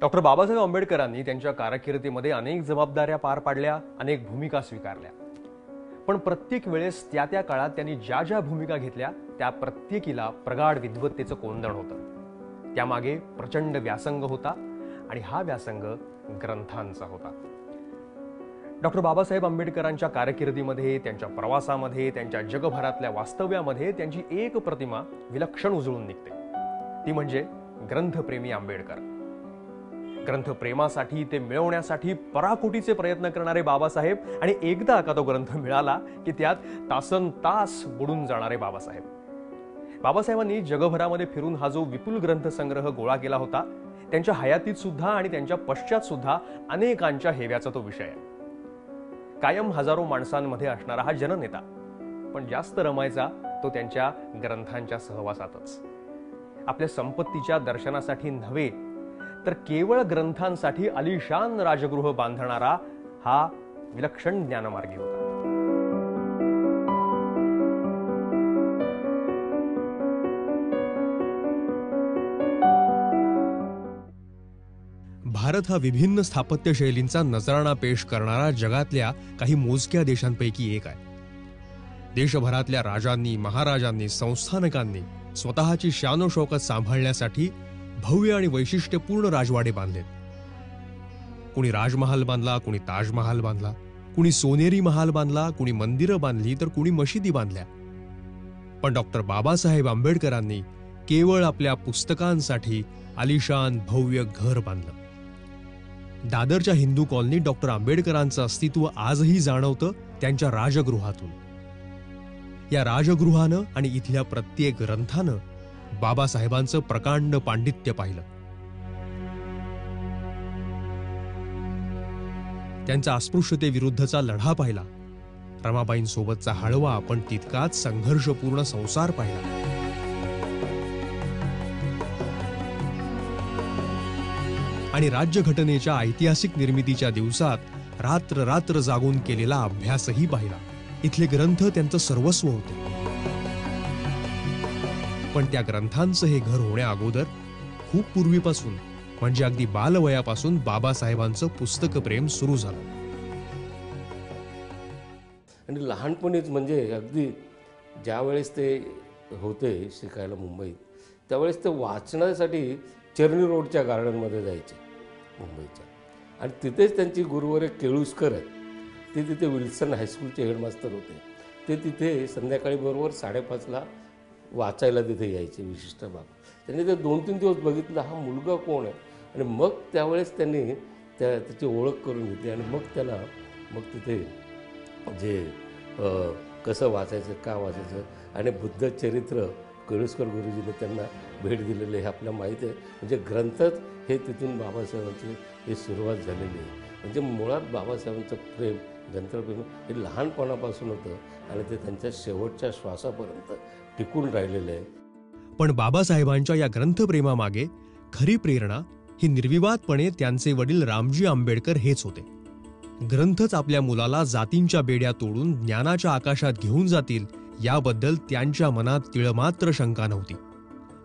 Doctor Babasaheb आंबेडकरांनी त्यांच्या कारकिर्दीमध्ये अनेक जबाबदाऱ्या पार पाडल्या, अनेक भूमिका स्वीकारल्या. पण प्रत्येक वेळेस त्या त्या काळात त्यांनी ज्या ज्या भूमिका घेतल्या त्या प्रत्येकीला प्रगाढ विद्वत्तेचं कोंदण होतं. त्यामागे प्रचंड व्यासंग होता आणि हा व्यासंग ग्रंथांचा होता. डॉक्टर बाबासाहेब आंबेडकरांच्या कारकिर्दीमध्ये, त्यांच्या प्रवासामध्ये, त्यांच्या जगभरातल्या वास्तव्यामध्ये त्यांची एक प्रतिमा विलक्षण उजळून निघते. ती म्हणजे ग्रंथप्रेमी आंबेडकर. ग्रंथप्रेमासाठी, ते मिळवण्यासाठी पराकोटीचे प्रयत्न करणारे बाबासाहेब आणि एकदा का तो ग्रंथ मिळाला की त्यात तासन तास बुडून जाणारे बाबासाहेब. बाबासाहेबांनी जगभरामध्ये फिरून हा जो विपुल ग्रंथसंग्रह गोळा केला होता, त्यांच्या हयातीत सुद्धा आणि त्यांच्या पश्चात सुद्धा अनेकांच्या हेव्याचा तो विषय आहे. कायम हजारो माणसांमध्ये असणारा हा जननेता, पण जास्त रमायचा तो त्यांच्या ग्रंथांच्या सहवासातच. आपल्या संपत्तीच्या दर्शनासाठी नव्हे तर केवळ ग्रंथांसाठी अलिशान राजगृह बांधणारा हा विलक्षण ज्ञानमार्गी होता. भारत हा विभिन्न स्थापत्य शैलींचा नजराणा पेश करणारा जगातल्या काही मोजक्या देशांपैकी एक आहे. देशभरातल्या राजांनी, महाराजांनी, संस्थानकांनी स्वतःची शानोशौकत सांभाळण्यासाठी भव्य आणि वैशिष्ट्यपूर्ण राजवाडे बांधले. कुणी राजमहाल बांधला, कुणी ताजमहाल बांधला, कुणी सोनेरी महाल बांधला, कुणी मंदिरं बांधली, तर कुणी मशिदी बांधल्या. पण डॉक्टर बाबासाहेब आंबेडकरांनी केवळ आपल्या पुस्तकांसाठी आलिशान भव्य घर बांधलं. दादरच्या हिंदू कॉलनीत डॉक्टर आंबेडकरांचं अस्तित्व आजही जाणवतं त्यांच्या राजगृहातून. या राजगृहानं आणि इथल्या प्रत्येक ग्रंथानं बाबासाहेबांचं प्रकांड पांडित्य पाहिलं. त्यांचा अस्पृश्यतेविरुद्धचा लढा पाहिला. रमाबाईंसोबतचा हळवा पण तितकाच संघर्षपूर्ण संसार पाहिला. आणि राज्यघटनेच्या ऐतिहासिक निर्मितीच्या दिवसात रात्र रात्र जागून केलेला अभ्यासही पाहिला. इथले ग्रंथ त्यांचं सर्वस्व होते. पण त्या ग्रंथांचं हे घर होण्या अगोदर खूप पूर्वीपासून, म्हणजे अगदी बालवयापासून बाबासाहेबांचं पुस्तक प्रेम सुरू झालं. आणि लहानपणीच म्हणजे अगदी ज्यावेळेस ते होते शिकायला मुंबईत, त्यावेळेस ते वाचण्यासाठी चर्नी रोडच्या गार्डनमध्ये जायचे मुंबईच्या. आणि तिथेच त्यांची गुरुवर एक केळुसकर आहेत, ते तिथे विल्सन हायस्कूलचे हेडमास्तर होते. ते तिथे संध्याकाळी बरोबर 5:30ला वाचायला तिथे यायचे विशिष्ट भाग. त्यांनी ते 2-3 दिवस बघितलं, हा मुलगा कोण आहे. आणि मग त्यावेळेस त्यांनी त्याची ओळख करून घेतली. आणि मग त्याला तिथे जे कसं वाचायचं, का वाचायचं, आणि बुद्ध चरित्र केळुसकर गुरुजीने त्यांना भेट दिलेले हे आपल्याला माहीत आहे. म्हणजे ग्रंथच हे तिथून बाबासाहेबांची ही सुरुवात झालेली आहे. म्हणजे मुळात बाबासाहेबांचं प्रेम, ग्रंथप्रेम हे लहानपणापासून होतं आणि ते त्यांच्या शेवटच्या श्वासापर्यंत टिकून राहिलेलं आहे. पण बाबासाहेबांच्या या ग्रंथप्रेमामागे खरी प्रेरणा ही निर्विवादपणे त्यांचे वडील रामजी आंबेडकर हेच होते. ग्रंथच आपल्या मुलाला जातींच्या बेड्या तोडून ज्ञानाच्या आकाशात घेऊन जातील याबद्दल त्यांच्या मनात तिळमात्र शंका नव्हती.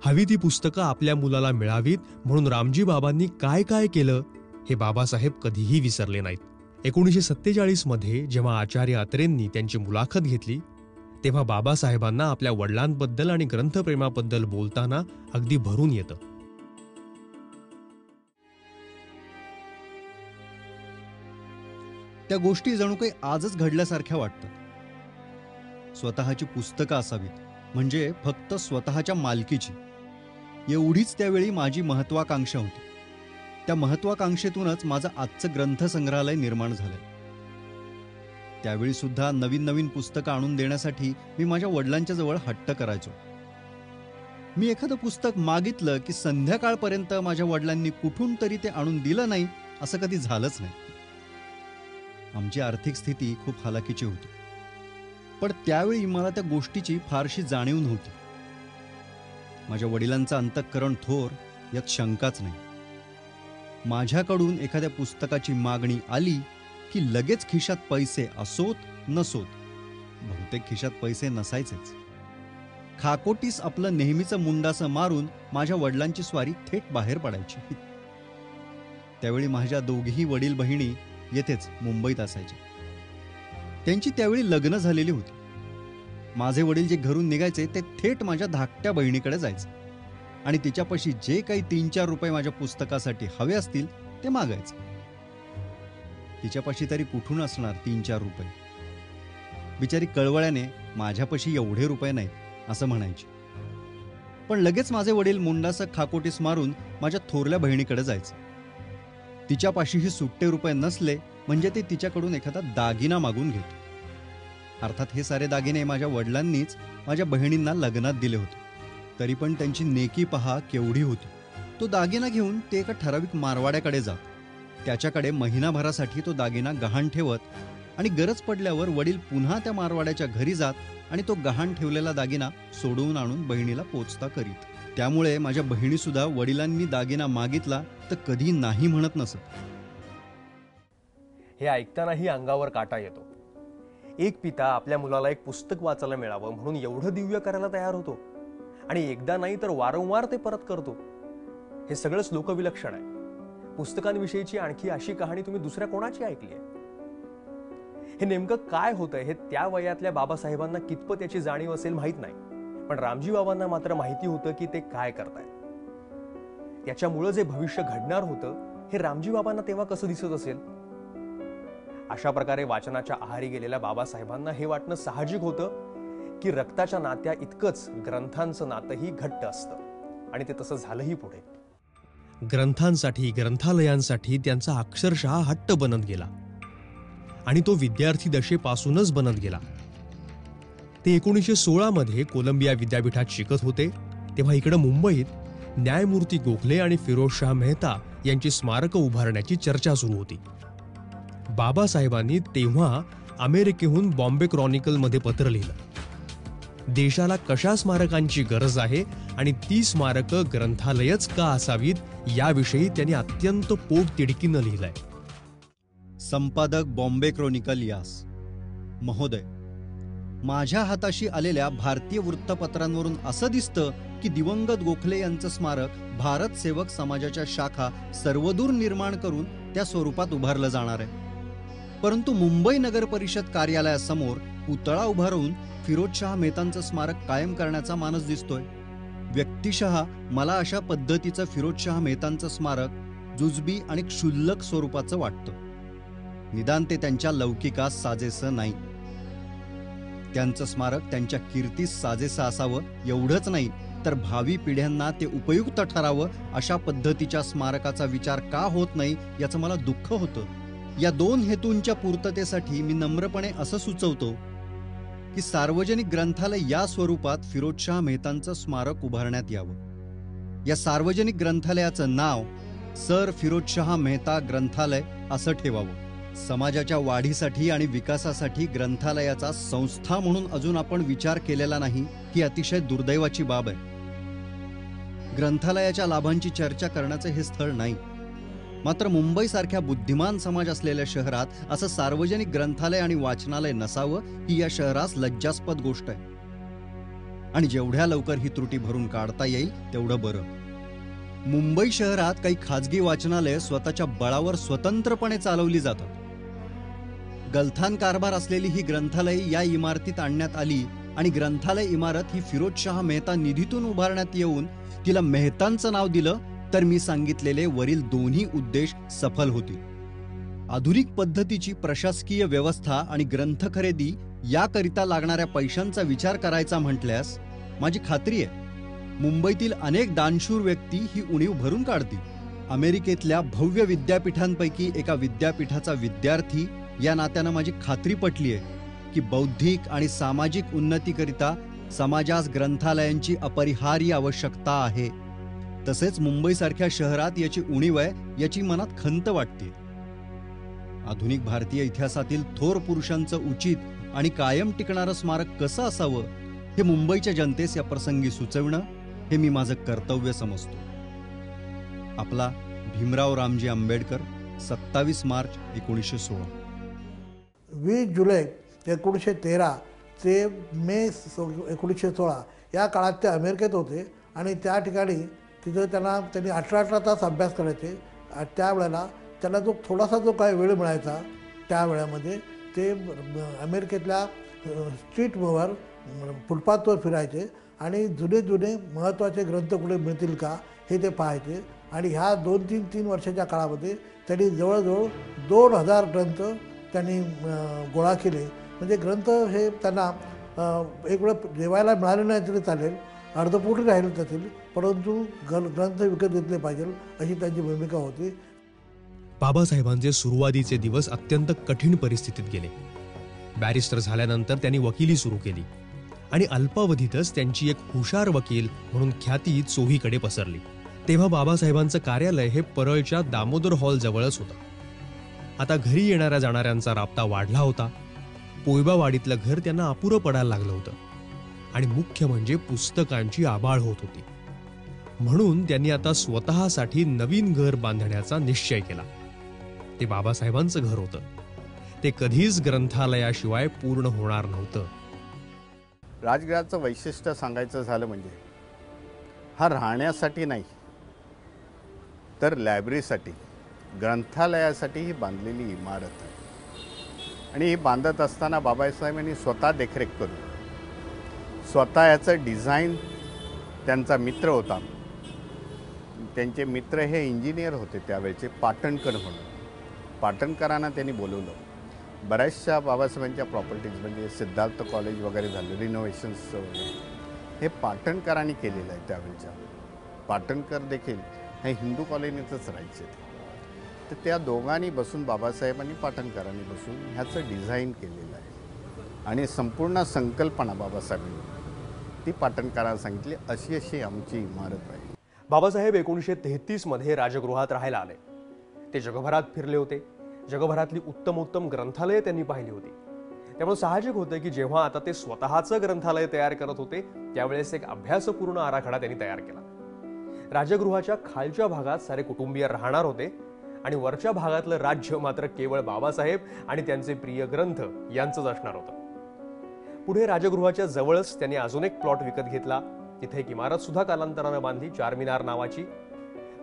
हवी ती पुस्तकं आपल्या मुलाला मिळावीत म्हणून रामजी बाबांनी काय काय केलं हे बाबासाहेब कधीही विसरले नाहीत. 1947 मध्ये जेव्हा आचार्य अत्रेंनी त्यांची मुलाखत घेतली तेव्हा बाबासाहेबांना आपल्या वडिलांबद्दल आणि ग्रंथप्रेमाबद्दल बोलताना अगदी भरून येतं. त्या गोष्टी जणू काही आजच घडल्यासारख्या वाटतात. स्वतःची पुस्तकं असावीत, म्हणजे फक्त स्वतःच्या मालकीची, एवढीच त्यावेळी माझी महत्वाकांक्षा होती. त्या महत्वाकांक्षेतूनच माझं आजचं ग्रंथसंग्रहालय निर्माण झालं. त्यावेळी सुद्धा नवीन नवीन पुस्तकं आणून देण्यासाठी मी माझ्या वडिलांच्या जवळ हट्ट करायचो. मी एखादं पुस्तक मागितलं की संध्याकाळपर्यंत माझ्या वडिलांनी कुठून तरी ते आणून दिलं नाही असं कधी झालंच नाही. आमची आर्थिक स्थिती खूप हालाकीची होती, पण त्यावेळी मला त्या गोष्टीची फारशी जाणीव नव्हती. माझ्या वडिलांचं अंतःकरण थोर यात शंकाच नाही. माझ्याकडून एखाद्या पुस्तकाची मागणी आली की लगेच खिशात पैसे असोत नसोत, बहुतेक खिशात पैसे नसायचेच, खाकोटीस आपलं नेहमीचं मुंडासं मारून माझ्या वडिलांची स्वारी थेट बाहेर पडायची. त्यावेळी माझ्या दोघीही वडील बहिणी येथेच मुंबईत असायच्या. त्यांची त्यावेळी लग्न झालेली होती. माझे वडील जे घरून निघायचे ते थेट माझ्या धाकट्या बहिणीकडे जायचे आणि तिच्यापाशी जे काही 3-4 रुपये माझ्या पुस्तकासाठी हवे असतील ते मागायचे. तिच्यापाशी तरी कुठून असणार 3-4 रुपये. बिचारी कळवळ्याने माझ्यापाशी एवढे रुपये नाहीत असं म्हणायची. पण लगेच माझे वडील मुंडासं खाकोटीस मारून माझ्या थोरल्या बहिणीकडे जायचे. तिच्यापाशीही सुट्टे रुपये नसले म्हणजे ते तिच्याकडून एखादा दागिना मागून घेतो. अर्थात हे सारे दागिने माझ्या वडिलांनीच माझ्या बहिणींना लग्नात दिले होते. तरी पण त्यांची नेकी पहा केवढी होती. तो दागिना घेऊन ते एका ठराविक मारवाड्याकडे जात. त्याच्याकडे महिनाभरासाठी तो दागिना गहाण ठेवत आणि गरज पडल्यावर वडील पुन्हा त्या मारवाड्याच्या घरी जात आणि तो गहाण ठेवलेला दागिना सोडवून आणून बहिणीला पोचता करीत. त्यामुळे माझ्या बहिणीसुद्धा वडिलांनी दागिना मागितला तर कधी नाही म्हणत नसत. हे ऐकतानाही अंगावर काटा येतो. एक पिता आपल्या मुलाला एक पुस्तक वाचायला मिळावं म्हणून एवढं दिव्य करायला तयार होतो आणि एकदा नाही तर वारंवार ते परत करतो. हे सगळंच लोकविलक्षण आहे. पुस्तकांविषयीची आणखी अशी कहाणी तुम्ही दुसऱ्या कोणाची ऐकली आहे? हे नेमकं काय होतंय हे त्या वयातल्या बाबासाहेबांना कितपत याची जाणीव असेल माहित नाही, पण रामजी बाबांना मात्र माहिती होतं की ते काय करतायत. याच्यामुळे जे भविष्य घडणार होतं हे रामजी बाबांना तेव्हा कसं दिसत असेल? अशा प्रकारे वाचनाच्या आहारी गेलेल्या बाबासाहेबांना हे वाटणं साहजिक होतं की रक्ताच्या नात्या इतकंच ग्रंथांचं नातंही घट्ट असतं आणि ते तसं झालंही पुढे. ग्रंथांसाठी ग्रंथालयांसाठी त्यांचा अक्षरशः हट्ट बनत गेला आणि तो विद्यार्थी दशेपासूनच बनत गेला. ते 1916 मध्ये कोलंबिया विद्यापीठात शिकत होते तेव्हा इकडे मुंबईत न्यायमूर्ती गोखले आणि फिरोजशाह मेहता यांची स्मारकं उभारण्याची चर्चा सुरू होती. बाबासाहेबांनी तेव्हा अमेरिकेहून बॉम्बे क्रॉनिकल मध्ये पत्र लिहिलं. देशाला कशा स्मारकांची गरज आहे आणि ती स्मारकं ग्रंथालयच का असावीत याविषयी त्यांनी अत्यंत पोटतिडकीनं लिहिलंय. संपादक बॉम्बे क्रॉनिकल यास. महोदय, माझ्या हाताशी आलेल्या भारतीय वृत्तपत्रांवरून असं दिसतं की दिवंगत गोखले यांचं स्मारक भारत सेवक समाजाच्या शाखा सर्वदूर निर्माण करून त्या स्वरूपात उभारलं जाणार आहे. परंतु मुंबई नगर परिषद कार्यालयासमोर पुतळा उभारून फिरोजशाह मेहतांचं स्मारक कायम करण्याचा मानस दिसतोय. व्यक्तिशः मला अशा पद्धतीचं फिरोजशाह मेहतांचं स्मारक जुजबी आणि क्षुल्लक स्वरूपाचं वाटतं. निदान ते त्यांच्या लौकिकास साजेसं नाही. त्यांचं स्मारक त्यांच्या कीर्तीस साजेसं असावं एवढंच नाही तर भावी पिढ्यांना ते उपयुक्त ठरावं अशा पद्धतीच्या स्मारकाचा विचार का होत नाही याचं मला दुःख होतं. या दोन हेतूंच्या पूर्ततेसाठी मी नम्रपणे असं सुचवतो की सार्वजनिक ग्रंथालय या स्वरूपात फिरोजशाह मेहतांचं स्मारक उभारण्यात यावं. या सार्वजनिक ग्रंथालयाचं नाव सर फिरोजशाह मेहता ग्रंथालय असं ठेवावं. समाजाच्या वाढीसाठी आणि विकासासाठी ग्रंथालयाचा संस्था म्हणून अजून आपण विचार केलेला नाही ही अतिशय दुर्दैवाची बाब आहे. ग्रंथालयाच्या लाभांची चर्चा करण्याचे हे स्थळ नाही. मात्र मुंबईसारख्या बुद्धिमान समाज असलेल्या शहरात असं सार्वजनिक ग्रंथालय आणि वाचनालय नसावं ही या शहरास लज्जास्पद गोष्ट आहे. आणि जेवढ्या लवकर ही त्रुटी भरून काढता येईल तेवढं बरं. मुंबई शहरात काही खाजगी वाचनालय स्वतःच्या बळावर स्वतंत्रपणे चालवली जातात. गलथान कारभार असलेली ही ग्रंथालय या इमारतीत आणण्यात आली आणि ग्रंथालय इमारत ही फिरोजशाह मेहता निधीतून उभारण्यात येऊन तिला मेहतांचं नाव दिलं तर मी सांगितलेले वरील दोन्ही उद्देश सफल होतील. आधुनिक पद्धतीची प्रशासकीय व्यवस्था आणि ग्रंथ खरेदी याकरिता लागणाऱ्या पैशांचा विचार करायचा म्हटल्यास माझी खात्री आहे मुंबईतील अनेक दानशूर व्यक्ती ही उणीव भरून काढतील. अमेरिकेतल्या भव्य विद्यापीठांपैकी एका विद्यापीठाचा विद्यार्थी या नात्यानं माझी खात्री पटली आहे की बौद्धिक आणि सामाजिक उन्नतीकरिता समाजास ग्रंथालयांची अपरिहार्य आवश्यकता आहे. तसेच मुंबईसारख्या शहरात याची उणीव आहे याची मनात खंत वाटते. आधुनिक भारतीय इतिहासातील थोर पुरुषांचं उचित आणि कायम टिकणारं स्मारक कसं असावं हे मुंबईच्या जनतेस या प्रसंगी सुचवणं हे मी माझं कर्तव्य समजतो. आपला भीमराव रामजी आंबेडकर, 27 मार्च 1916. 20 जुलै 1913 ते मे 1916 या काळात ते अमेरिकेत होते आणि त्या ठिकाणी तिथं त्यांनी 18 तास अभ्यास करायचे त्यावेळेला त्याला थोडासा जो काही वेळ मिळायचा त्या वेळामध्ये ते अमेरिकेतल्या स्ट्रीटवर फुटपाथवर फिरायचे आणि जुने महत्त्वाचे ग्रंथ कुठे मिळतील का हे ते पाहायचे. आणि ह्या 2-3 वर्षाच्या काळामध्ये त्यांनी जवळजवळ 2000 ग्रंथ त्यांनी गोळा केले. म्हणजे ग्रंथ हे त्यांना एक वेळ जेवायला मिळाले नाही तरी चालेल, अर्धपोटी राहिले जातील, परंतु ग्रंथ विकत घेतले पाहिजे अशी त्यांची भूमिका होती. बाबासाहेबांचे सुरुवातीचे दिवस अत्यंत कठीण परिस्थितीत गेले. बॅरिस्टर झाल्यानंतर त्यांनी वकिली सुरू केली आणि अल्पावधीतच त्यांची एक हुशार वकील म्हणून ख्याती चोहीकडे पसरली. तेव्हा बाबासाहेबांचं कार्यालय हे परळच्या दामोदर हॉल जवळच होतं. आता घरी येणाऱ्या जाणाऱ्यांचा राबता वाढला होता. पोयबावाडीतलं घर त्यांना अपुरं पडायला लागलं होतं आणि मुख्य म्हणजे पुस्तकांची आबाळ होत होती. म्हणून त्यांनी आता स्वतःसाठी नवीन घर बांधण्याचा निश्चय केला. ते बाबासाहेबांचं घर होतं. ते कधीच ग्रंथालयाशिवाय पूर्ण होणार नव्हतं. राजगृहाचं वैशिष्ट्य सांगायचं झालं म्हणजे हा राहण्यासाठी नाही तर लायब्ररीसाठी, ग्रंथालयासाठी ही बांधलेली इमारत आहे. आणि ही बांधत असताना बाबासाहेबांनी स्वतः देखरेख करून स्वतः याचं डिझाईन, त्यांचा मित्र होता, त्यांचे मित्र हे इंजिनियर होते त्यावेळचे, पाटणकर म्हणून. पाटणकरांना त्यांनी बोलवलं. बऱ्याचशा बाबासाहेबांच्या प्रॉपर्टीज म्हणजे सिद्धार्थ कॉलेज वगैरे झालं, रिनोव्हेशन्स वगैरे हे पाटणकरांनी केलेलं आहे. त्यावेळच्या पाटणकर देखील हे हिंदू कॉलनीतच राहायचे. तर त्या दोघांनी बसून, बाबासाहेबांनी पाटणकरांनी बसून ह्याचं डिझाईन केलेलं आहे आणि संपूर्ण संकल्पना बाबासाहेबांनी ती पाटणकरांना सांगितली. अशी आमची इमारत आहे. बाबासाहेब 1933 मध्ये राजगृहात राहायला आले. ते जगभरात फिरले होते. जगभरातली उत्तमोत्तम ग्रंथालये त्यांनी पाहिली होती. त्यामुळे साहजिक होतं की जेव्हा आता ते स्वतःचं ग्रंथालय तयार करत होते त्यावेळेस एक अभ्यासपूर्ण आराखडा त्यांनी तयार केला. राजगृहाच्या खालच्या भागात सारे कुटुंबीय राहणार होते आणि वरच्या भागातलं राज्य मात्र केवळ बाबासाहेब आणि त्यांचे प्रिय ग्रंथ यांचंच असणार होतं. पुढे राजगृहाच्या जवळच त्यांनी अजून एक प्लॉट विकत घेतला. तिथे एक इमारत सुद्धा कालांतरानं बांधली, चारमिनार नावाची.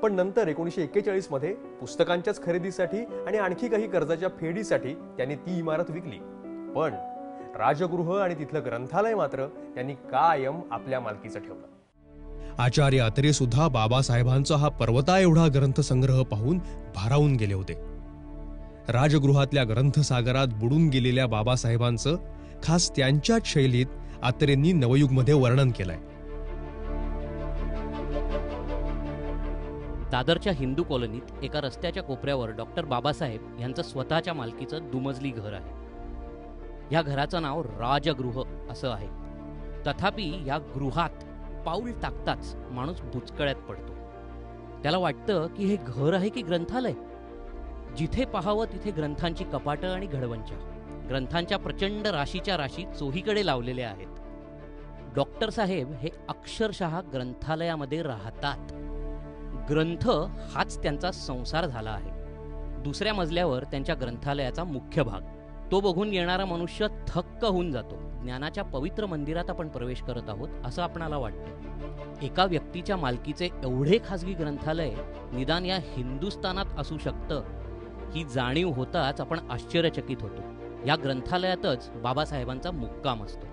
पण नंतर 1941 मध्ये पुस्तकांच्याच खरेदीसाठी आणि आणखी काही कर्जाच्या फेडीसाठी त्यांनी ती इमारत विकली. पण राजगृह आणि तिथलं ग्रंथालय मात्र त्यांनी कायम आपल्या मालकीचं ठेवलं. आचार्य अत्रे सुद्धा बाबासाहेबांचा हा पर्वता एवढा ग्रंथसंग्रह पाहून भारावून गेले होते. राजगृहातल्या ग्रंथसागरात बुडून गेलेल्या बाबासाहेबांचं खास त्यांच्याच शैलीत अत्रेंनी नवयुगमध्ये वर्णन केलंय. दादरच्या हिंदू कॉलनीत एका रस्त्याच्या कोपऱ्यावर डॉक्टर बाबासाहेब यांचं स्वतःच्या मालकीचं दुमजली घर आहे. या घराचं नाव राजगृह असं आहे. तथापि या गृहात पाऊल टाकताच माणूस बुचकळ्यात पडतो. त्याला वाटतं की हे घर आहे की ग्रंथालय. जिथे पाहावं तिथे ग्रंथांची कपाटं आणि घडवंच्या, ग्रंथांच्या प्रचंड राशीच्या राशी चोहीकडे लावलेल्या आहेत. डॉक्टर साहेब हे अक्षरशः ग्रंथालयामध्ये राहतात. ग्रंथ हाच त्यांचा संसार झाला आहे. दुसऱ्या मजल्यावर त्यांच्या ग्रंथालयाचा मुख्य भाग. तो बघून येणारा मनुष्य थक्क होऊन जातो. ज्ञानाच्या पवित्र मंदिरात आपण प्रवेश करत आहोत असं आपणाला वाटतं. एका व्यक्तीच्या मालकीचे एवढे खाजगी ग्रंथालय निदान या हिंदुस्थानात असू शकतं ही जाणीव होताच आपण आश्चर्यचकित होतो. या ग्रंथालयातच बाबासाहेबांचा मुक्काम असतो.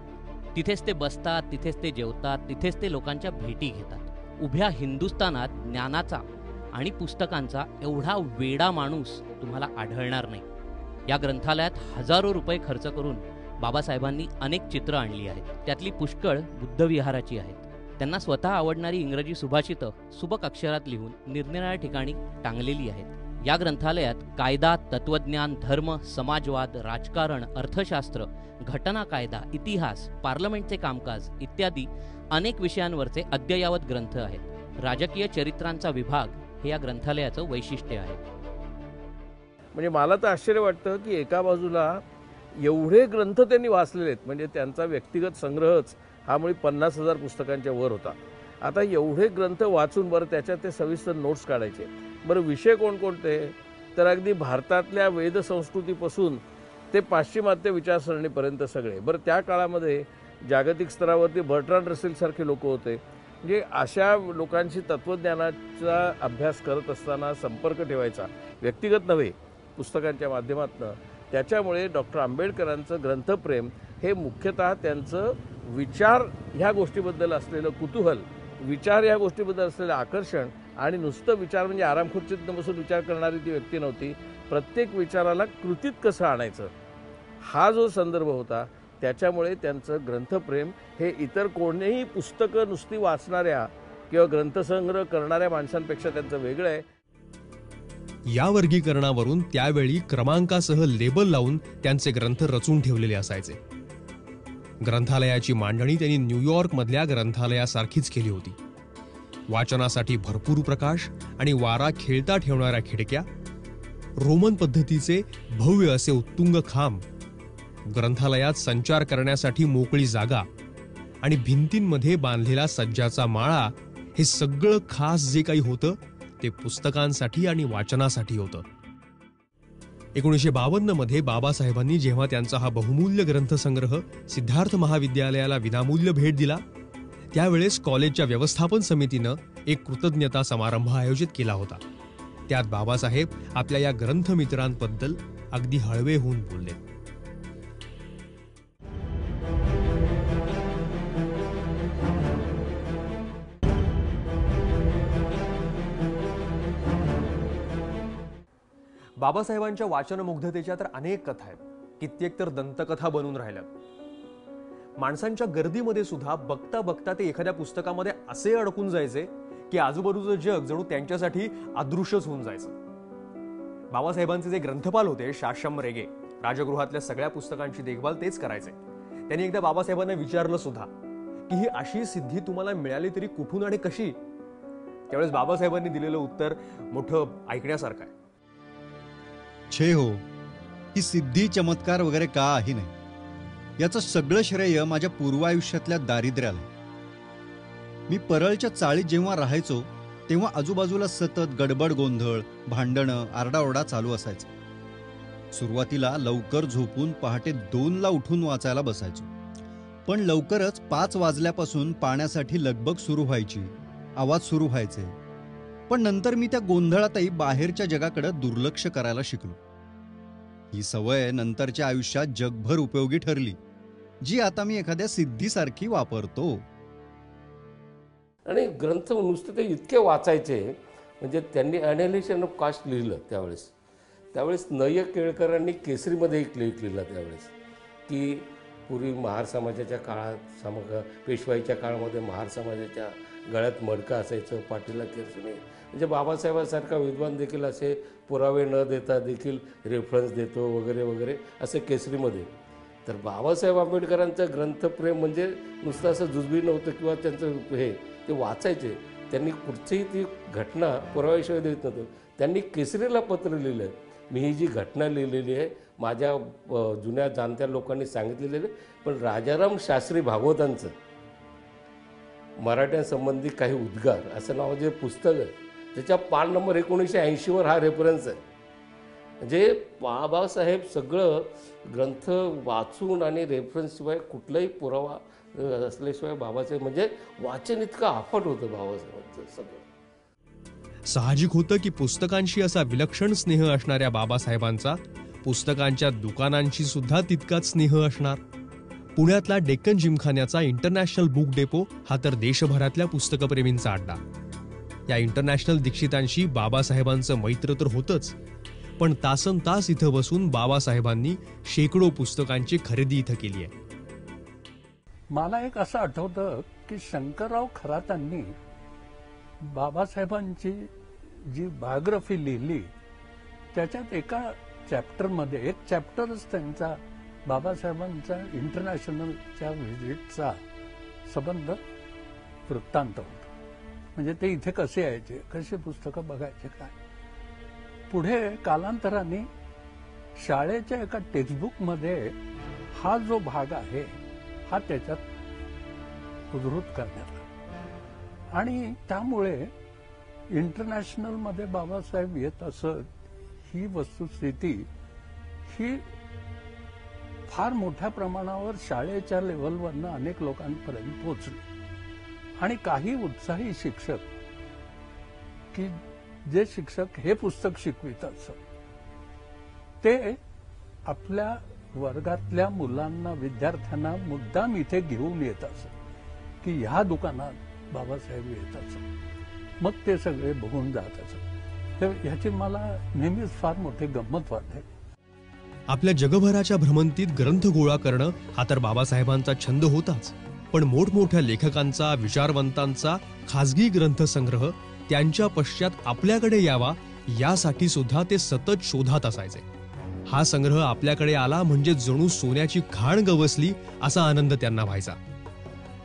तिथेच ते बसतात, तिथेच ते जेवतात, तिथेच ते लोकांच्या भेटी घेतात. उभ्या हिंदुस्थानात ज्ञानाचा आणि पुस्तकांचा एवढा वेडा माणूस तुम्हाला आढळणार नाही. या ग्रंथालयात हजारो रुपये खर्च करून बाबासाहेबांनी अनेक चित्र आणली आहेत. त्यातली पुष्कळ बुद्धविहाराची आहेत. त्यांना स्वतः आवडणारी इंग्रजी सुभाषितं सुबक अक्षरात लिहून निरनिराळ्या ठिकाणी टांगलेली आहेत. या ग्रंथालयात कायदा, तत्वज्ञान, धर्म, समाजवाद, राजकारण, अर्थशास्त्र, घटना कायदा, इतिहास, पार्लमेंटचे कामकाज इत्यादी अनेक विषयांवरचे अद्ययावत ग्रंथ आहेत. राजकीय चरित्रांचा विभाग हे या ग्रंथालयाचं वैशिष्ट्य आहे. म्हणजे मला तर आश्चर्य वाटतं की एका बाजूला एवढे ग्रंथ त्यांनी वाचलेले आहेत. म्हणजे त्यांचा व्यक्तिगत संग्रहच हा मुळे 50,000 पुस्तकांच्या वर होता. आता एवढे ग्रंथ वाचून बरं त्याच्यात ते सविस्तर नोट्स काढायचे. बरं विषय कोणकोणते, तर अगदी भारतातल्या वेद संस्कृतीपासून ते पाश्चिमात्य विचारसरणीपर्यंत सगळे. बरं त्या काळामध्ये जागतिक स्तरावरती बर्ट्रांड रसेल सारखे लोक होते. म्हणजे अशा लोकांशी तत्त्वज्ञानाचा अभ्यास करत असताना संपर्क ठेवायचा, व्यक्तिगत नव्हे, पुस्तकांच्या माध्यमातून. त्याच्यामुळे डॉक्टर आंबेडकरांचं ग्रंथप्रेम हे मुख्यतः त्यांचं विचार ह्या गोष्टीबद्दल असलेलं कुतूहल, विचार ह्या गोष्टीबद्दल असलेलं आकर्षण, आणि नुसतं विचार म्हणजे आरामखुर्चीत बसून विचार करणारी ती व्यक्ती नव्हती. प्रत्येक विचाराला कृतीत कसं आणायचं हा जो संदर्भ होता, त्याच्यामुळे त्यांचं ग्रंथप्रेम हे इतर कोणीही पुस्तकं नुसती वाचणाऱ्या किंवा ग्रंथसंग्रह करणाऱ्या माणसांपेक्षा त्यांचं वेगळं आहे. या वर्गीकरणावरून त्यावेळी क्रमांकासह लेबल लावून त्यांचे ग्रंथ रचून ठेवलेले असायचे. ग्रंथालयाची मांडणी त्यांनी न्यूयॉर्कमधल्या ग्रंथालयासारखीच केली होती. वाचनासाठी भरपूर प्रकाश आणि वारा खेळता ठेवणाऱ्या खिडक्या, रोमन पद्धतीचे भव्य असे उत्तुंग खांब, ग्रंथालयात संचार करण्यासाठी मोकळी जागा आणि भिंतींमध्ये बांधलेला सज्जाचा माळा, हे सगळं खास जे काही होतं ते पुस्तकांसाठी आणि वाचनासाठी होतं. 1952 मध्ये बाबासाहेबांनी जेव्हा त्यांचा हा बहुमूल्य ग्रंथसंग्रह सिद्धार्थ महाविद्यालयाला विनामूल्य भेट दिला, त्यावेळेस कॉलेजच्या व्यवस्थापन समितीनं एक कृतज्ञता समारंभ आयोजित केला होता. त्यात बाबासाहेब आपल्या या ग्रंथमित्रांबद्दल अगदी हळवे होऊन बोलले. बाबासाहेबांच्या वाचनमुग्धतेच्या तर अनेक कथा आहेत, कित्येक तर दंतकथा बनून राहिल्यात. माणसांच्या गर्दीमध्ये सुद्धा बघता बघता ते एखाद्या पुस्तकामध्ये असे अडकून जायचे की आजूबाजूचं जग जणू त्यांच्यासाठी अदृश्यच होऊन जायचं. बाबासाहेबांचे जे ग्रंथपाल होते शाश्यम रेगे, राजगृहातल्या सगळ्या पुस्तकांची देखभाल तेच करायचे. त्यांनी एकदा बाबासाहेबांना विचारलं सुद्धा की ही अशी सिद्धी तुम्हाला मिळाली तरी कुठून आणि कशी? त्यावेळेस बाबासाहेबांनी दिलेलं उत्तर मोठं ऐकण्यासारखं आहे. छे हो, ही सिद्धी चमत्कार वगैरे काही नाही. याचं सगळं श्रेय माझ्या पूर्वायुष्यातल्या दारिद्र्याला. मी परळच्या चाळीत जेव्हा राहायचो तेव्हा आजूबाजूला सतत गडबड गोंधळ, भांडणं, आरडाओरडा चालू असायचं. सुरुवातीला लवकर झोपून पहाटे 2ला उठून वाचायला बसायचो. पण लवकरच 5 वाजल्यापासून पाण्यासाठी लगबग सुरू व्हायची, आवाज सुरू व्हायचे. पण नंतर मी त्या गोंधळातही बाहेरच्या जगाकडे दुर्लक्ष करायला शिकलो. ही सवय नंतरच्या आयुष्यात जगभर उपयोगी ठरली, जी आता मी एखाद्या सिद्धीसारखी वापरतो. आणि ग्रंथ नुसते ते इतके वाचायचे, म्हणजे त्यांनी ॲनालिसिस ऑफ कास्ट लिहिलं त्यावेळेस नय केळकरांनी केसरीमध्ये एक लेख लिहिला त्यावेळेस, की पूर्वी महार समाजाच्या काळात पेशवाईच्या काळामध्ये महार समाजाच्या गळ्यात मडकं असायचं, पाठीला केसरी. म्हणजे बाबासाहेबांसारखा विद्वान देखील असे पुरावे न देता देखील रेफरन्स देतो वगैरे वगैरे असं केसरीमध्ये. तर बाबासाहेब आंबेडकरांचं ग्रंथप्रेम म्हणजे नुसतं असं जुजबी नव्हतं किंवा त्यांचं हे ते वाचायचे. त्यांनी कुठचीही ती घटना पुराव्याशिवाय देत नव्हतं. त्यांनी केसरीला पत्र लिहिलं, मी ही जी घटना लिहिलेली आहे माझ्या जुन्या जाणत्या लोकांनी सांगितलेलं आहे, पण राजाराम शास्त्री भागवतांचं मराठ्यांसंबंधी काही उद्गार असं नाव जे पुस्तक आहे, त्याच्या पान नंबर 1980 हा रेफरन्स आहे. म्हणजे बाबासाहेब सगळं ग्रंथ वाचून आणि रेफरन्सशिवाय कुठलाही पुरावा असल्याशिवाय बाबासाहेब म्हणजे वाचन इतकं अफाट होतं बाबासाहेबांचं सगळं. साहजिक होतं की पुस्तकांशी असा विलक्षण स्नेह असणाऱ्या बाबासाहेबांचा पुस्तकांच्या दुकानांशी सुद्धा तितकाच स्नेह असणार. पुण्यातला डेक्कन जिमखान्याचा इंटरनॅशनल बुक डेपो हा तर देशभरातल्या पुस्तकप्रेमींचा अड्डा. या इंटरनॅशनल दीक्षितांशी बाबासाहेबांचं मैत्र तर होतच, पण तासन तास इथं बसून बाबासाहेबांनी शेकडो पुस्तकांची खरेदी इथं केली आहे. मला एक असं आठवतं की शंकरराव खरातांनी बाबासाहेबांची जी बायोग्राफी लिहिली त्याच्यात एका चॅप्टरमध्ये एक चॅप्टरच त्यांचा बाबासाहेबांचा इंटरनॅशनलच्या व्हिजिटचा संबंध वृत्तांत होता. म्हणजे ते इथे कसे यायचे, कसे पुस्तकं बघायचे, काय. पुढे कालांतराने शाळेच्या एका टेक्स्टबुकमध्ये हा जो भाग आहे हा त्याच्यात उद्धृत करण्यात आला आणि त्यामुळे इंटरनॅशनलमध्ये बाबासाहेब येत असत ही वस्तुस्थिती ही फार मोठ्या प्रमाणावर शाळेच्या लेव्हलवरनं अनेक लोकांपर्यंत पोहोचली आणि काही उत्साही शिक्षक की जे शिक्षक हे पुस्तक शिकवित असत ते आपल्या वर्गातल्या मुलांना विद्यार्थ्यांना मुद्दाम इथे घेऊन येत असत की ह्या दुकानात बाबासाहेब येत असत. मग ते सगळे बघून जात असत. तर ह्याची मला नेहमीच फार मोठी गंमत वाटते. आपल्या जगभराच्या भ्रमंतीत ग्रंथ गोळा करणं हा तर बाबासाहेबांचा छंद होताच, पण मोठमोठ्या लेखकांचा, विचारवंतांचा खाजगी ग्रंथसंग्रह त्यांच्या पश्चात आपल्याकडे यावा यासाठी सुद्धा ते सतत शोधात असायचे. हा संग्रह आपल्याकडे आला म्हणजे जणू सोन्याची खाण गवसली असा आनंद त्यांना व्हायचा.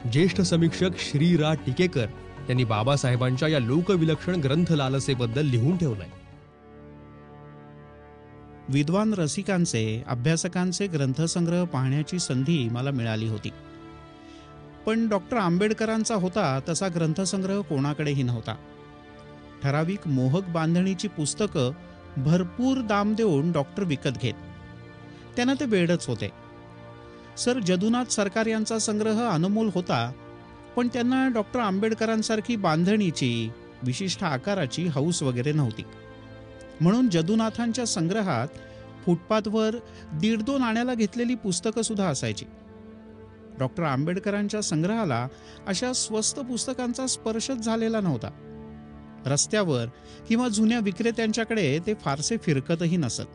ज्येष्ठ समीक्षक श्री रा टिकेकर यांनी बाबासाहेबांच्या या लोकविलक्षण ग्रंथ लालसेबद्दल लिहून ठेवलंय. विद्वान रसिकांचे, अभ्यासकांचे ग्रंथसंग्रह पाहण्याची संधी मला मिळाली होती. पण डॉक्टर आंबेडकरांचा होता तसा ग्रंथसंग्रह कोणाकडेही नव्हता. ठराविक मोहक बांधणीची पुस्तकं भरपूर दाम देऊन डॉक्टर विकत घेत. त्यांना ते वेडच होते. सर जदुनाथ सरकार यांचा संग्रह अनमोल होता, पण त्यांना डॉक्टर आंबेडकरांसारखी बांधणीची, विशिष्ट आकाराची हौस वगैरे नव्हती. म्हणून जदुनाथांच्या संग्रहात फुटपाथवर 1.5-2 आण्याला घेतलेली पुस्तकं सुद्धा असायची. डॉक्टर आंबेडकरांच्या संग्रहाला अशा स्वस्त पुस्तकांचा स्पर्शच झालेला नव्हता. रस्त्यावर किंवा जुन्या विक्रेत्यांच्याकडे ते फारसे फिरकतही नसत.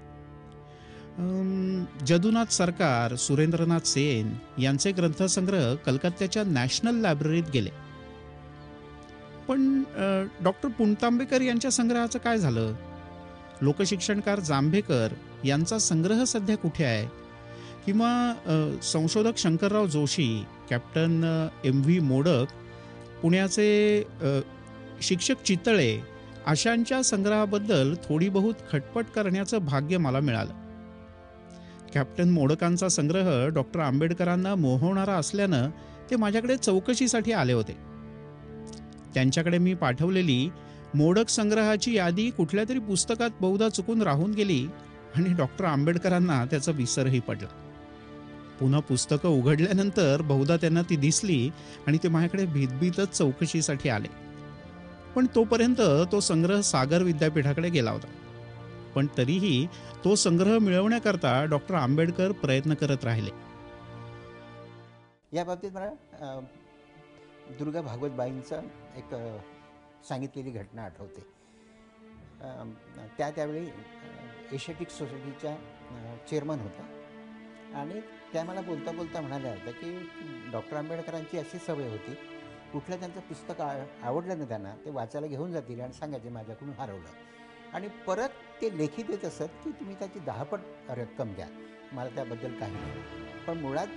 जदुनाथ सरकार, सुरेंद्रनाथ सेन यांचे ग्रंथसंग्रह कलकत्त्याच्या नॅशनल लायब्ररीत गेले. पण डॉक्टर पुणतांबेकर यांच्या संग्रहाचं काय झालं? लोकशिक्षणकार जांभेकर यांचा संग्रह सध्या कुठे आहे? किंवा संशोधक शंकरराव जोशी, कॅप्टन MV मोडक, पुण्याचे शिक्षक चितळे अशांच्या संग्रहाबद्दल थोडी बहुत खटपट करण्याचं भाग्य मला मिळालं. कॅप्टन मोडकांचा संग्रह डॉक्टर आंबेडकरांना मोहवणारा असल्यानं ते माझ्याकडे चौकशीसाठी आले होते. त्यांच्याकडे मी पाठवलेली मोडक संग्रहाची यादी कुठल्या तरी पुस्तकात बहुधा चुकून राहून गेली आणि डॉक्टर आंबेडकरांना त्याचा विसरही पडला. पुन्हा पुस्तकं उघडल्यानंतर बहुधा त्यांना ती दिसली आणि ते माझ्याकडे भीतभीतच चौकशीसाठी आले. पण तोपर्यंत तो संग्रह सागर विद्यापीठाकडे गेला होता. पण तरीही तो संग्रह मिळवण्याकरता डॉक्टर आंबेडकर प्रयत्न करत राहिले. या बाबतीत मला दुर्गा भागवतबाईंचा एक सांगितलेली घटना आठवते. त्यावेळी एशियाटिक सोसायटीच्या चेअरमन होत्या आणि त्या मला बोलता बोलता म्हणाल्या होत्या की डॉक्टर आंबेडकरांची अशी सवय होती, कुठलं त्यांचं पुस्तक आवडलं ना त्यांना ते वाचायला घेऊन जातील आणि सांगायचे माझ्याकडून हरवलं, आणि परत ते लेखी देत असत की तुम्ही त्याची 10 पट रक्कम द्या, मला त्याबद्दल काही नाही. पण मुळात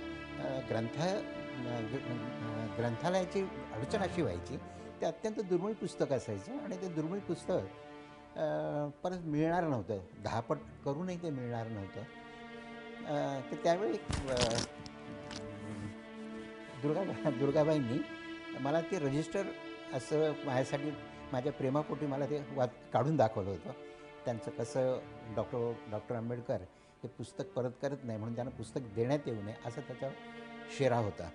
ग्रंथालयाची अडचण अशी व्हायची, ते अत्यंत दुर्मिळ पुस्तक असायचं आणि ते दुर्मिळ पुस्तक परत मिळणार नव्हतं. 10 पट करूनही ते मिळणार नव्हतं. तर त्यावेळी दुर्गाबाईंनी मला ते रजिस्टर असं माझ्यासाठी माझ्या प्रेमापोटी मला ते काढून दाखवलं होतं. त्यांचं कसं डॉक्टर आंबेडकर हे पुस्तक परत करत नाही म्हणून त्यांना पुस्तक देण्यात येऊ नये असा त्याचा शेरा होता.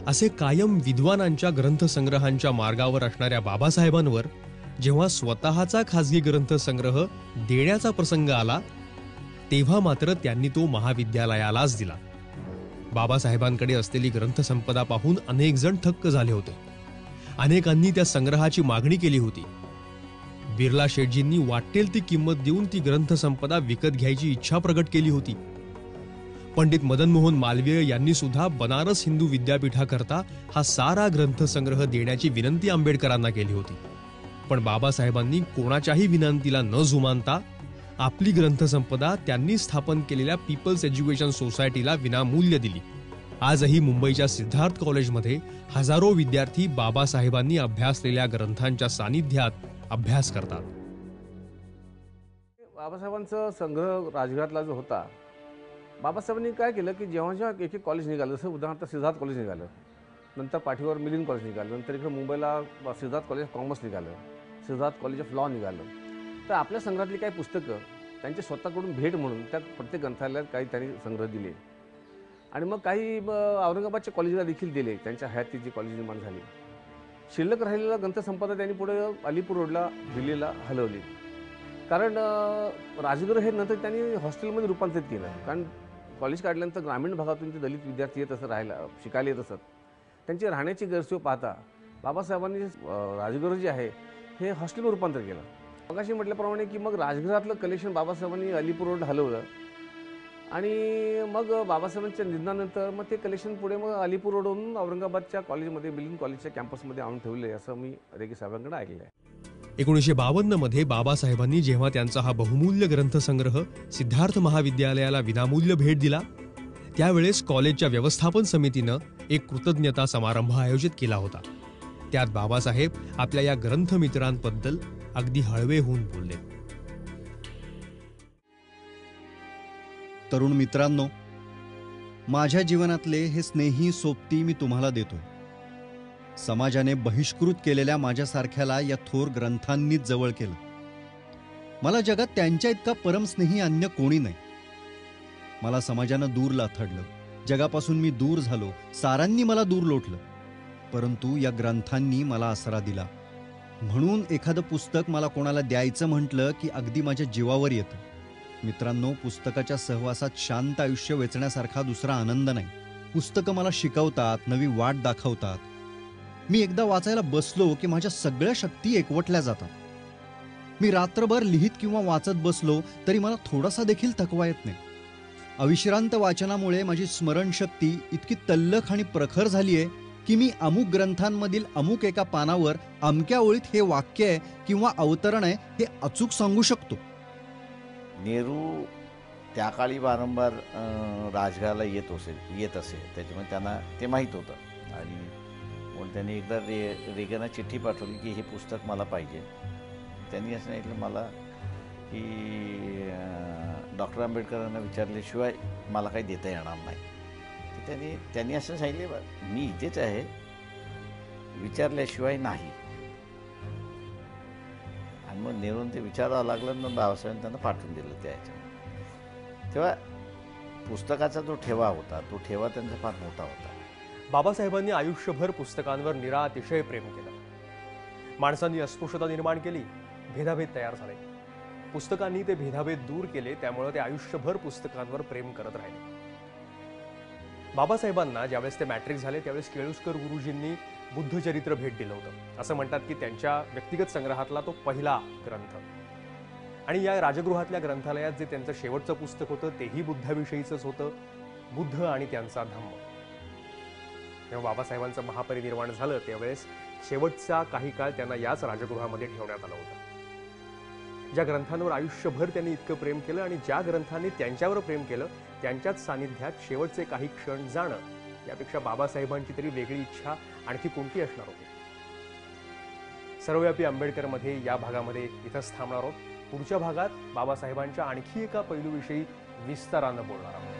असे कायम विद्वानांच्या ग्रंथसंग्रहांच्या मार्गावर असणाऱ्या बाबासाहेबांवर जेव्हा स्वतःचा खाजगी ग्रंथसंग्रह देण्याचा प्रसंग आला तेव्हा मात्र त्यांनी तो महाविद्यालयालाच दिला. बाबासाहेबांकडे असलेली ग्रंथसंपदा पाहून अनेक जण थक्क झाले होते. अनेकांनी त्या संग्रहाची मागणी केली होती. बिर्ला शेठजींनी वाटेल ती किंमत देऊन ती ग्रंथसंपदा विकत घ्यायची इच्छा प्रकट केली होती. पंडित मदन मोहन मालवीय यांनी सुद्धा बनारस हिंदू विद्यापीठाकरता हा सारा ग्रंथसंग्रह देण्याची विनंती आंबेडकरांना केली होती. पण बाबासाहेबांनी कोणाच्याही विनंतीला न जुमानता आपली ग्रंथसंपदा त्यांनी स्थापन केलेल्या पीपल्स एज्युकेशन सोसायटीला विनामूल्य दिली. आजही मुंबईच्या सिद्धार्थ कॉलेजमध्ये हजारो विद्यार्थी बाबासाहेबांनी अभ्यासलेल्या ग्रंथांच्या सानिध्यात अभ्यास करतात. बाबासाहेबांचा संग्रह राजघाटला जो होता, बाबासाहेबांनी काय केलं की जेव्हा जेव्हा एक कॉलेज निघालं, जसं उदाहरणार्थ सिद्धार्थ कॉलेज निघालं, नंतर पाठीवर मिलिंद कॉलेज निघालं, नंतर इकडे मुंबईला सिद्धार्थ कॉलेज ऑफ कॉमर्स निघालं, सिद्धार्थ कॉलेज ऑफ लॉ निघालं, तर आपल्या संग्रहातली काही पुस्तकं त्यांची स्वतःकडून भेट म्हणून त्या प्रत्येक ग्रंथालयात काही त्यांनी संग्रह दिले. आणि मग काही औरंगाबादच्या कॉलेजला देखील दिले, त्यांच्या हयातीत जी कॉलेज निर्माण झाली. शिल्लक राहिलेला ग्रंथसंपदा त्यांनी पुढे अलीपूर रोडला दिल्लीला हलवली. कारण राजगृह हे नंतर त्यांनी हॉस्टेलमध्ये रूपांतरित केलं. कारण कॉलेज काढल्यानंतर ग्रामीण भागातून ते दलित विद्यार्थी येत असत, राहायला शिकायला येत असत. त्यांची राहण्याची गैरसोय पाहता बाबासाहेबांनी राजगृह जे आहे हे हॉस्टेलवर रूपांतर केलं. मगाशी म्हटल्याप्रमाणे की मग राजगृहातलं कलेक्शन बाबासाहेबांनी अलीपूर रोड हलवलं आणि मग बाबासाहेबांच्या निधनानंतर मग ते कलेक्शन पुढे मग अलीपूर रोडवरून औरंगाबादच्या कॉलेजमध्ये, मिलिंद कॉलेजच्या कॅम्पसमध्ये आणून ठेवले, असं मी रेगे साहेबांकडे ऐकलं आहे. 1952 मध्ये बाबासाहेबांनी जेव्हा त्यांचा हा बहुमूल्य ग्रंथसंग्रह सिद्धार्थ महाविद्यालयाला विनामूल्य भेट दिला, त्यावेळेस कॉलेजच्या व्यवस्थापन समितीनं एक कृतज्ञता समारंभ आयोजित केला होता. त्यात बाबासाहेब आपल्या या ग्रंथमित्रांबद्दल अगदी हळवे होऊन बोलले. तरुण मित्रांनो, माझ्या जीवनातले हे स्नेही सोबती मी तुम्हाला देतोय. समाजाने बहिष्कृत केलेल्या माझ्यासारख्याला या थोर ग्रंथांनीच जवळ केलं. मला जगात त्यांच्या इतका परमस्नेही अन्य कोणी नाही. मला समाजानं दूर लाथडलं, जगापासून मी दूर झालो, सारांनी मला दूर लोटलं, परंतु या ग्रंथांनी मला आसरा दिला. म्हणून एखादं पुस्तक मला कोणाला द्यायचं म्हटलं की अगदी माझ्या जीवावर येतं. मित्रांनो, पुस्तकाच्या सहवासात शांत आयुष्य वेचण्यासारखा दुसरा आनंद नाही. पुस्तकं मला शिकवतात, नवी वाट दाखवतात. मी एकदा वाचायला बसलो की माझ्या सगळ्या शक्ती एकवटल्या जातात. मी रात्रभर लिहित किंवा वाचत बसलो तरी मला थोडासा देखील थकवा येत नाही. अविश्रांत वाचनामुळे माझी स्मरणशक्ती इतकी तल्लख आणि प्रखर झाली आहे की मी अमुक ग्रंथांमधील अमुक एका पानावर अमक्या ओळीत हे वाक्य आहे किंवा अवतरण आहे हे अचूक सांगू शकतो. नेहरू त्या काळी वारंवार राजघाटला येत असे, त्याच्यामुळे त्यांना ते माहीत होतं. आणि म्हणून त्यांनी एकदा रेगनला चिठ्ठी पाठवली की हे पुस्तक मला पाहिजे. त्यांनी असं सांगितलं मला की डॉक्टर आंबेडकरांना विचारल्याशिवाय मला काही देता येणार नाही. त्यांनी असं सांगितले, मी इथेच आहे, विचारल्याशिवाय नाही. आणि मग नेहरून ते विचारावं लागलं, मग बाबासाहेबांनी त्यांना पाठवून दिलं त्या ह्याच्यात. तेव्हा पुस्तकाचा जो ठेवा होता, तो ठेवा त्यांचा फार मोठा होता. बाबासाहेबांनी आयुष्यभर पुस्तकांवर निरातिशय प्रेम केलं. माणसांनी अस्पृश्यता निर्माण केली, भेदाभेद तयार झाले. पुस्तकांनी ते भेदाभेद दूर केले, त्यामुळे ते आयुष्यभर पुस्तकांवर प्रेम करत राहिले. बाबासाहेबांना ज्यावेळेस ते मॅट्रिक झाले त्यावेळेस केळुस्कर गुरुजींनी बुद्धचरित्र भेट दिलं होतं. असं म्हणतात की त्यांच्या व्यक्तिगत संग्रहातला तो पहिला ग्रंथ. आणि या राजगृहातल्या ग्रंथालयात जे त्यांचं शेवटचं पुस्तक होतं तेही बुद्धाविषयीचंच होतं, बुद्ध आणि त्यांचा धम्म. जेव्हा बाबासाहेबांचं महापरिनिर्वाण झालं त्यावेळेस शेवटचा काही काळ त्यांना याच राजगृहामध्ये ठेवण्यात आलं होतं. ज्या ग्रंथांवर आयुष्यभर त्यांनी इतकं प्रेम केलं आणि ज्या ग्रंथांनी त्यांच्यावर प्रेम केलं त्यांच्याच सानिध्यात शेवटचे काही क्षण जाणं, यापेक्षा बाबासाहेबांची तरी वेगळी इच्छा आणखी कोणती असणार होती. सर्वव्यापी आंबेडकरमध्ये या भागामध्ये इथंच थांबणार आहोत. पुढच्या भागात बाबासाहेबांच्या आणखी एका पैलूविषयी विस्तारानं बोलणार आहोत.